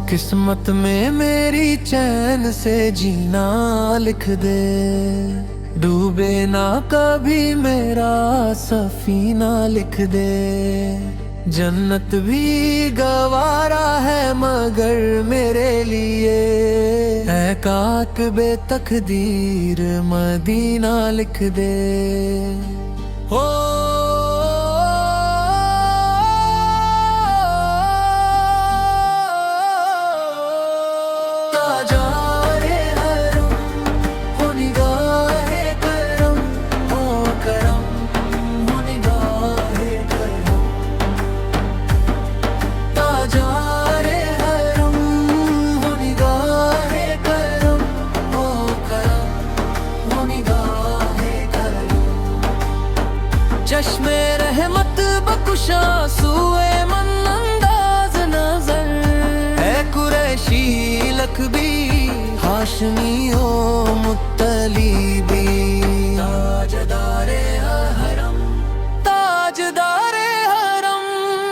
किस्मत में मेरी चैन से जीना लिख दे, डूबे ना कभी मेरा सफीना लिख दे। जन्नत भी गवारा है मगर मेरे लिए, है कातबे तकदीर मदीना लिख दे। हो ताजारे हरम, हो निगाहे करम, हो करम, हो निगाहे करम। ताजारे हरम, हो निगाहे करम, हो करम, हो निगाहे करम। चश्मे रहमत बकुशा सुए मन अंदाज नजर, है कुरैशी लकबी हाशमी हो मुत्तलीबी। ताजदारे हरम, ताजदारे हरम।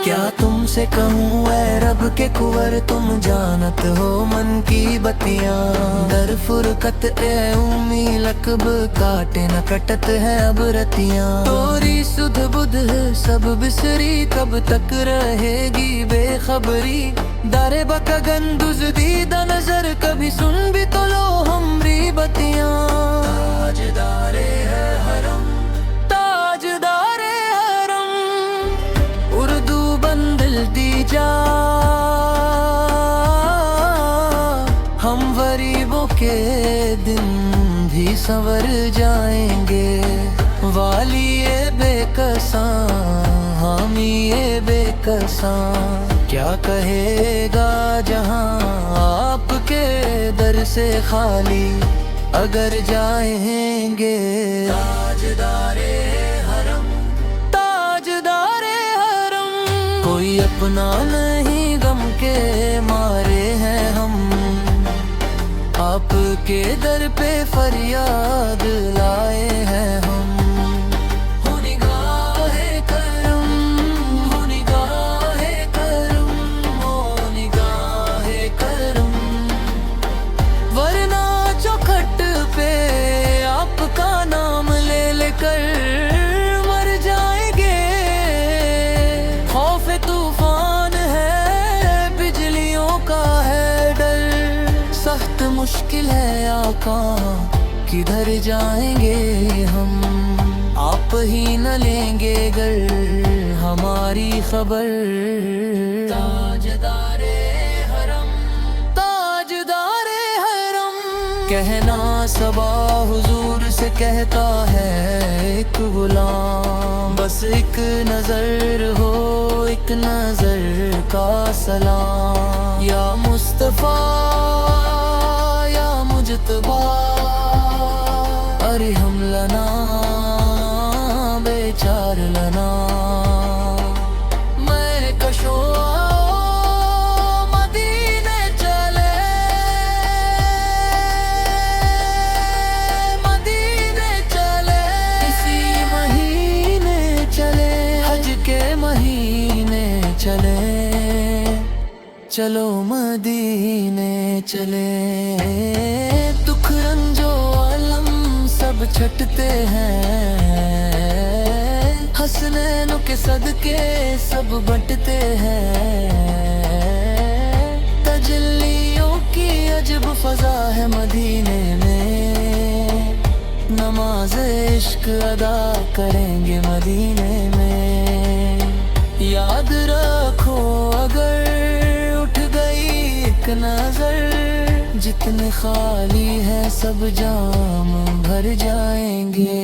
क्या तुमसे कहूँ ऐ रब के कुंवर, तुम जानत हो मन की बतियाँ। दर फुरकत ए उम्मी लकब, काटे न कटत है अब रतियाँ। तोरी सुध बुध सब बिसरी, कब तक रहेगी बेखबरी। दारे बकगन दुज़दीदा नजर, कभी सुन भी तो लो हमरी बतियाँ। ताजदारे है हरम, ताजदारे हरम। उर्दू बंदिल दी जा, हम गरीबों के दिन भी संवर जाएंगे। वाली ये बेकसां, हामी ये बेकसां। क्या कहेगा जहां आपके दर से खाली, अगर जाएंगे। ताजदारे हरम, ताजदारे हरम। कोई अपना नहीं गम के मारे हैं हम, आपके दर पे फरियाद लाए हैं हम। मर जाएंगे, खौफ तूफान है, बिजलियों का है डर। सख्त मुश्किल है आका, किधर जाएंगे हम। आप ही न लेंगे गर हमारी खबर। ताजदारे हरम, ताजदारे हरम। कहना सबा हुजूर से कहता है एक गुलाम, बस एक नजर हो, एक नजर का सलाम। या मुस्तफा या मुजतबा, अरे हम लना बेचार लना। मैं कशो मदीने चले, मदीने चले। इसी महीने चले, हज के महीने चले। चलो मदीने चले। दुख रंजो अलम सब छटते हैं, हसनैनों के सदके सब बंटते हैं। तजल्लियों की अजब फजा है मदीने में, नमाज इश्क अदा करेंगे मदीने में। याद रखो अगर उठ गई एक नजर, जितने खाली है सब जाम भर जाएंगे।